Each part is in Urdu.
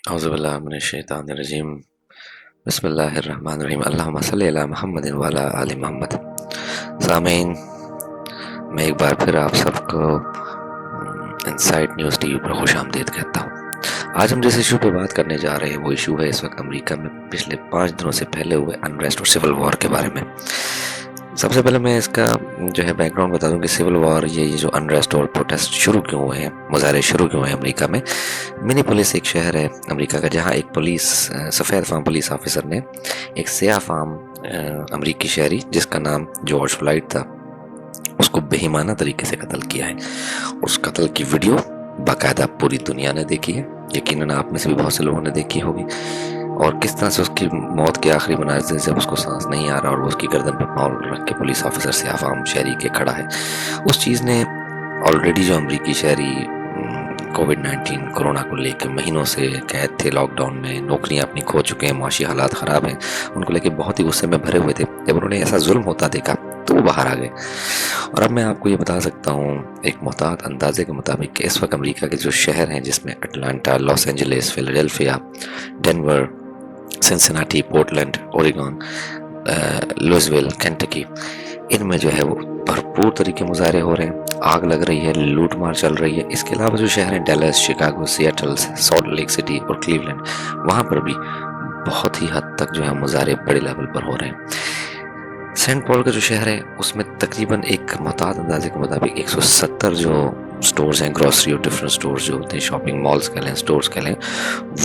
اعوذ باللہ من الشیطان الرجیم بسم اللہ الرحمن الرحیم اللہم صلی علی محمد وعلی آل محمد۔ سامعین، میں ایک بار پھر آپ سب کو انسائٹ نیوز ٹی وی پر خوش آمدید کہتا ہوں۔ آج ہم جس ایشو پہ بات کرنے جا رہے ہیں وہ ایشو ہے اس وقت امریکہ میں پچھلے 5 دنوں سے پھیلے ہوئے انریسٹ اور سول وار کے بارے میں۔ سب سے پہلے میں اس کا جو ہے بیک گراؤنڈ بتا دوں کہ سول وار یہ جو انریسٹ اور پروٹیسٹ شروع کیوں ہوئے ہیں، مظاہرے شروع کیوں ہوئے ہیں امریکہ میں۔ منی پولیس ایک شہر ہے امریکہ کا جہاں ایک سفید فام پولیس آفیسر نے ایک سیاہ فام امریکی شہری جس کا نام جارج فلائیڈ تھا اس کو بہیمانہ طریقے سے قتل کیا ہے۔ اس قتل کی ویڈیو باقاعدہ پوری دنیا نے دیکھی ہے، یقیناً آپ میں سے بھی بہت سے لوگوں نے دیکھی ہوگی، اور کس طرح سے اس کی موت کے آخری مناظر سے اس کو سانس نہیں آ رہا اور وہ اس کی گردن پہ پاؤں رکھ کے پولیس آفیسر سیاہ فام شہری کے کھڑا ہے۔ اس چیز نے آلریڈی جو امریکی شہری کووڈ-19 کورونا کو لے کے مہینوں سے قید تھے لاک ڈاؤن میں، نوکریاں اپنی کھو چکے ہیں، معاشی حالات خراب ہیں، ان کو لے کے بہت ہی غصے میں بھرے ہوئے تھے۔ جب انہوں نے ایسا ظلم ہوتا دیکھا تو وہ باہر آ گئے۔ اور اب میں آپ کو یہ بتا سکتا ہوں ایک محتاط اندازے کے مطابق کہ اس وقت امریکہ کے جو شہر ہیں جس میں Atlanta, Los Angeles, Philadelphia, Denver, Cincinnati, Portland, Oregon, Louisville, Kentucky, ان میں جو ہے وہ بھرپور طریقے مظاہرے ہو رہے ہیں، آگ لگ رہی ہے، لوٹ مار چل رہی ہے۔ اس کے علاوہ جو شہر ہیں Dallas, Chicago, Seattle, Salt Lake City اور کلیولینڈ، وہاں پر بھی بہت ہی حد تک جو ہے مظاہرے بڑے لیول پر ہو رہے ہیں۔ سینٹ پال کا جو شہر ہے اس میں تقریباً ایک محتاط اندازے کے مطابق 170 جو سٹورز ہیں، گروسری اور ڈفرنٹ سٹورز جو ہوتے ہیں، شاپنگ مالز کہہ لیں، سٹورز کہہ لیں،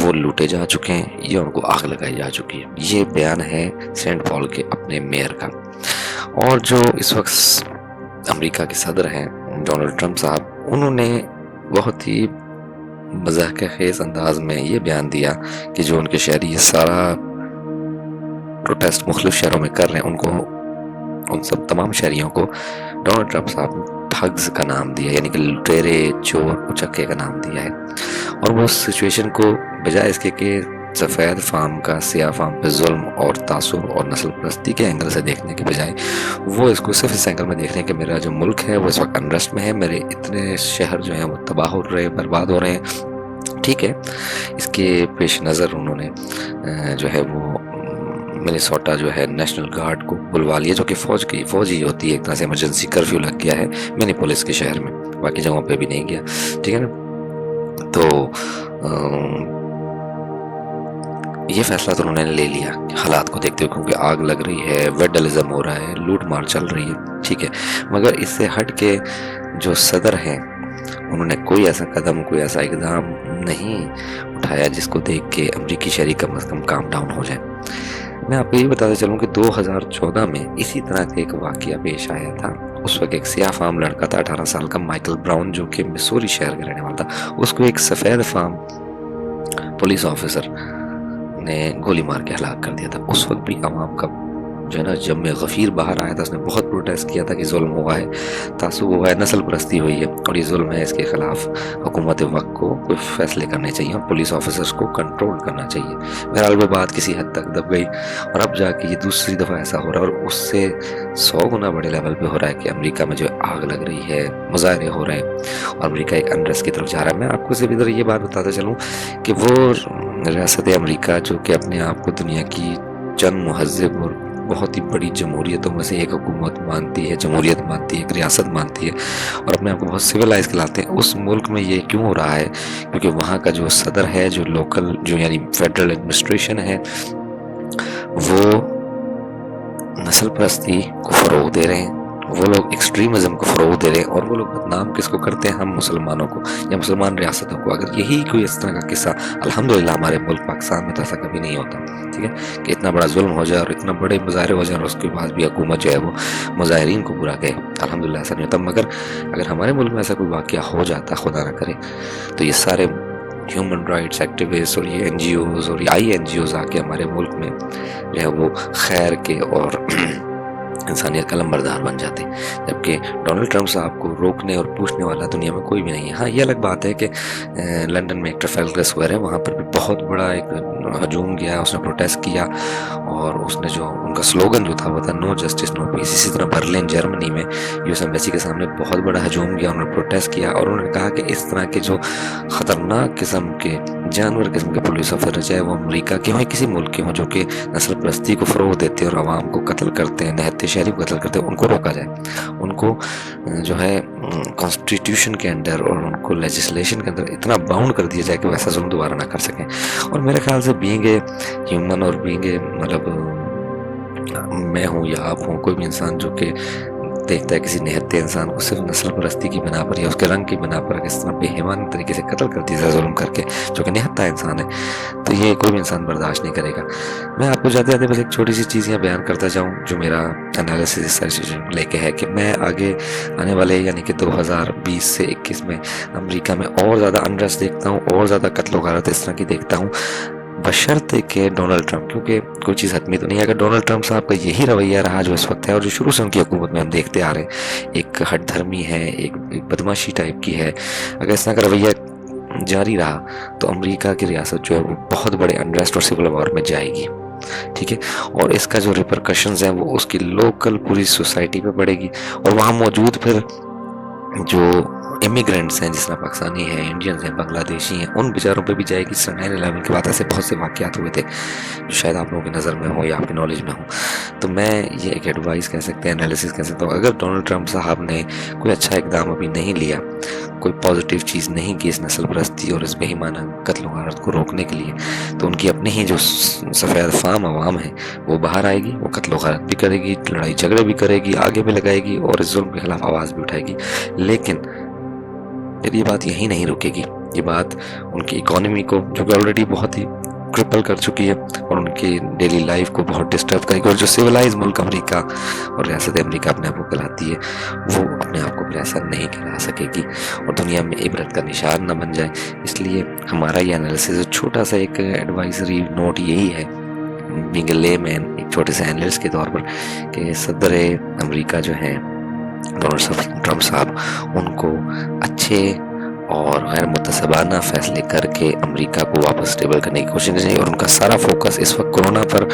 وہ لوٹے جا چکے ہیں یا ان کو آگ لگائی جا چکی ہے۔ یہ بیان ہے سینٹ پال کے اپنے میئر کا۔ اور جو اس وقت امریکہ کے صدر ہیں ڈونلڈ ٹرمپ صاحب، انہوں نے بہت ہی مضحکہ خیز انداز میں یہ بیان دیا کہ جو ان کے شہری یہ سارا پروٹیسٹ مختلف شہروں میں کر رہے ہیں، ان سب تمام شہریوں کو ڈونلڈ ٹرمپ صاحب نے ٹھگز کا نام دیا، یعنی کہ لٹیرے، چور، اچکے کا نام دیا ہے۔ اور وہ سچویشن کو بجائے اس کے کہ سفید فام کا سیاہ فام پہ ظلم اور تعصب اور نسل پرستی کے اینگل سے دیکھنے کے بجائے وہ اس کو صرف اس اینگل میں دیکھ رہے ہیں کہ میرا جو ملک ہے وہ اس وقت انریسٹ میں ہے، میرے اتنے شہر جو ہیں وہ تباہ ہو رہے ہیں، برباد ہو رہے ہیں۔ ٹھیک ہے، اس کے پیش نظر انہوں نے جو ہے وہ منیسوٹا جو ہے نیشنل گارڈ کو بلوا لیا، جو کہ فوج ہی ہوتی ہے، ایک طرح سے ایمرجنسی کرفیو لگ گیا ہے منی پولیس کے شہر میں، باقی جگہوں پہ بھی نہیں گیا۔ ٹھیک ہے نا، تو یہ فیصلہ تو انہوں نے لے لیا حالات کو دیکھتے ہوئے، کیونکہ آگ لگ رہی ہے، ویڈلزم ہو رہا ہے، لوٹ مار چل رہی ہے۔ ٹھیک ہے، مگر اس سے ہٹ کے جو صدر ہیں انہوں نے کوئی ایسا قدم، کوئی ایسا اقدام نہیں اٹھایا جس کو دیکھ کے امریکی شہری کم از کم کام ڈاؤن ہو جائے۔ میں آپ کو یہ بتاتے چلوں کہ 2014 میں اسی طرح کا ایک واقعہ پیش آیا تھا۔ اس وقت ایک سیاہ فام لڑکا تھا 18 سال کا، مائیکل براؤن، جو کہ مسوری شہر کا رہنے والا تھا، اس کو ایک سفید فام پولیس آفیسر نے گولی مار کے ہلاک کر دیا تھا۔ اس وقت بھی عوام کا جو ہے نا جم غفیر باہر آیا تھا، اس نے بہت پروٹیسٹ کیا تھا کہ ظلم ہوا ہے، تعصب ہوا ہے، نسل پرستی ہوئی ہے اور یہ ظلم ہے، اس کے خلاف حکومت وقت کو کوئی فیصلے کرنے چاہیے اور پولیس آفیسرز کو کنٹرول کرنا چاہیے۔ بہرحال وہ بات کسی حد تک دب گئی اور اب جا کے یہ دوسری دفعہ ایسا ہو رہا ہے، اور اس سے 100 گنا بڑے لیول پہ ہو رہا ہے کہ امریکہ میں جو آگ لگ رہی ہے، مظاہرے ہو رہے ہیں اور امریکہ ایک انریسٹ کی طرف جا رہا ہے۔ میں آپ کو صرف ادھر یہ بات بتاتا چلوں کہ وہ ریاست امریکہ جو کہ اپنے آپ کو دنیا کی چند مہذب اور بہت ہی بڑی جمہوریتوں میں سے ایک حکومت مانتی ہے، جمہوریت مانتی ہے، ایک ریاست مانتی ہے اور اپنے آپ کو بہت سویلائز کہلاتے ہیں، اس ملک میں یہ کیوں ہو رہا ہے؟ کیونکہ وہاں کا جو صدر ہے، جو لوکل جو یعنی فیڈرل ایڈمنسٹریشن ہے، وہ نسل پرستی کو فروغ دے رہے ہیں، وہ لوگ ایکسٹریمزم کو فروغ دے رہے ہیں، اور وہ لوگ بدنام کس کو کرتے ہیں؟ ہم مسلمانوں کو یا مسلمان ریاستوں کو۔ اگر یہی کوئی اس طرح کا قصہ، الحمدللہ ہمارے ملک پاکستان میں تو ایسا کبھی نہیں ہوتا، ٹھیک ہے، کہ اتنا بڑا ظلم ہو جائے اور اتنا بڑے مظاہرے ہو جائیں اور اس کے بعد بھی حکومت جو ہے وہ مظاہرین کو برا کہے، الحمدللہ ایسا نہیں ہوتا۔ مگر اگر ہمارے ملک میں ایسا کوئی واقعہ ہو جاتا، خدا نہ کرے، تو یہ سارے ہیومن رائٹس ایکٹیوسٹ اور یہ NGOs اور یہ INGOs آ کے ہمارے ملک میں جو ہے وہ خیر کے اور انسانیت کا لمبردار بن جاتے، جبکہ ڈونلڈ ٹرمپ صاحب کو روکنے اور پوچھنے والا دنیا میں کوئی بھی نہیں ہے۔ ہاں، یہ الگ بات ہے کہ لندن میں ایک ٹریفالگر اسکوائر ہے، وہاں پر بھی بہت بڑا ایک ہجوم گیا، اس نے پروٹیسٹ کیا اور اس نے جو ان کا سلوگن جو تھا وہ تھا نو جسٹس نو پیس۔ اسی طرح برلن جرمنی میں US ایمبیسی کے سامنے بہت بڑا ہجوم گیا، انہوں نے پروٹیسٹ کیا اور انہوں نے کہا کہ اس طرح کے جو خطرناک قسم کے جانور قسم کے پولیس آفیسر، چاہے وہ امریکہ کے ہوں یا کسی ملک کے ہوں، جو کہ نسل پرستی کو فروغ دیتے ہیں اور عوام کو قتل کرتے ہیں، نہتے شہری کو قتل کرتے ہیں، ان کو روکا جائے، ان کو جو ہے کانسٹیٹیوشن کے اندر اور ان کو لیجسلیشن کے اندر اتنا باؤنڈ کر دیا جائے کہ وہ ایسا ظلم دوبارہ نہ کر سکیں۔ اور میرے خیال سے بینگ اے ہیومن اور بینگ اے مطلب میں ہوں یا آپ ہوں، کوئی بھی انسان جو کہ دیکھتا ہے کسی نہتے انسان کو صرف نسل پرستی کی بنا پر یا اس کے رنگ کی بنا پر اس طرح بے ایمان طریقے سے قتل کر دیا جائے ظلم کر کے، جو کہ نہتا انسان ہے، تو یہ کوئی بھی انسان برداشت نہیں کرے گا۔ میں آپ کو جاتے جاتے بس ایک چھوٹی سی چیز یہ بیان کرتا جاؤں جو میرا انالیسس اس ساری چیزوں لے کے ہے کہ میں آگے آنے والے یعنی کہ 2020 سے 21 میں امریکہ میں اور زیادہ انریسٹ دیکھتا ہوں، اور زیادہ قتل و غارت اس طرح کی دیکھتا ہوں، بشرطے کہ ڈونلڈ ٹرمپ، کیونکہ کوئی چیز حتمی تو نہیں ہے، اگر ڈونلڈ ٹرمپ صاحب کا یہی رویہ رہا جو اس وقت ہے اور جو شروع سے ان کی حکومت میں ہم دیکھتے آ رہے ہیں، ایک ہٹ دھرمی ہے، ایک بدماشی ٹائپ کی ہے، اگر اس طرح کا رویہ جاری رہا تو امریکہ کی ریاست جو ہے وہ بہت بڑے انریسٹ اور سول وار میں جائے گی، ٹھیک ہے، اور اس کا جو ریپرکشنز ہیں وہ اس کی لوکل پوری سوسائٹی پہ پڑے گی، اور وہاں موجود پھر جو امیگرینٹس ہیں، جس طرح پاکستانی ہیں، انڈینز ہیں، بنگلہ دیشی ہیں، ان بیچاروں پہ بھی جائے گی۔ 9/11 کے بعد ایسے بہت سے واقعات ہوئے تھے جو شاید آپ لوگوں کی نظر میں ہوں یا آپ کی نالج میں ہوں، تو میں یہ ایک ایڈوائز کہہ سکتے ہیں، انالیسس کہہ سکتا ہوں، اگر ڈونلڈ ٹرمپ صاحب نے کوئی اچھا اقدام ابھی نہیں لیا، کوئی پازیٹیو چیز نہیں کی اس نسل پرستی اور اس بے ایمانہ قتل و غارت کو روکنے کے لیے، تو ان کی اپنی ہی جو سفید فام عوام ہے وہ باہر آئے گی، وہ قتل و غارت بھی کرے گی، لڑائی جھگڑے بھی کرے گی، آگے بھی لگائے گی اور اس ظلم کے خلاف آواز بھی اٹھائے گی، لیکن پھر یہ بات یہیں نہیں رکے گی، یہ بات ان کی اکانومی کو جو کہ آلریڈی بہت ہی کرپل کر چکی ہے اور ان کی ڈیلی لائف کو بہت ڈسٹرب کرے گی، اور جو سویلائز ملک امریکہ اور ریاست امریکہ اپنے آپ کو کہلاتی ہے وہ اپنے آپ کو پھر ایسا نہیں کہلا سکے گی اور دنیا میں عبرت کا نشان نہ بن جائے۔ اس لیے ہمارا یہ انالیسس چھوٹا سا ایک ایڈوائزری نوٹ یہی ہے، بینگ اے لے مین، ایک چھوٹے سے اینالسٹ کے طور پر، کہ صدر امریکہ جو ہیں ڈونلڈ ٹرمپ صاحب، ان کو اچھے اور غیر متسبانہ فیصلے کر کے امریکہ کو واپس اسٹیبل کرنے کی کوشش نہیں، اور ان کا سارا فوکس اس وقت کورونا پر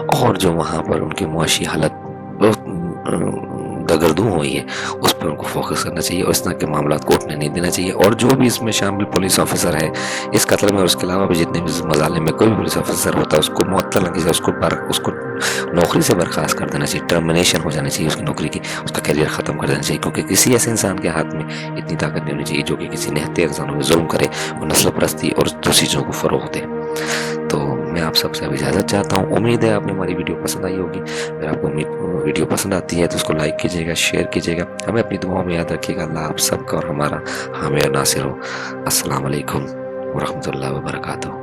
اور جو وہاں پر ان کی معاشی حالت بہت دگردوں ہوئی ہے اس پر ان کو فوکس کرنا چاہیے، اور اس طرح کے معاملات کو اٹھنے نہیں دینا چاہیے، اور جو بھی اس میں شامل پولیس آفیسر ہے اس قتل میں اور اس کے علاوہ بھی جتنے بھی مظالم میں کوئی بھی پولیس آفیسر ہوتا ہے اس کو معطل نہ کیا جائے، اس کو نوکری سے برخاست کر دینا چاہیے، ٹرمینیشن ہو جانا چاہیے اس کی نوکری کی، اس کا کیریئر ختم کر دینا چاہیے، کیونکہ کسی ایسے انسان کے ہاتھ میں اتنی طاقت نہیں ہونی چاہیے جو کہ کسی نہتے انسانوں میں ظلم کرے اور نسل پرستی اور دوسری چیزوں کو فروغ دے۔ تو میں آپ سب سے اب اجازت چاہتا ہوں، امید ہے آپ نے ہماری ویڈیو پسند آئی ہوگی، اگر آپ کو ویڈیو پسند آتی ہے تو اس کو لائک کیجیے گا، شیئر کیجیے گا، ہمیں اپنی دعاؤں میں یاد رکھیے گا۔ اللہ آپ سب کا اور ہمارا حامی اور ناصر ہو۔ السلام علیکم ورحمۃ اللہ وبرکاتہ۔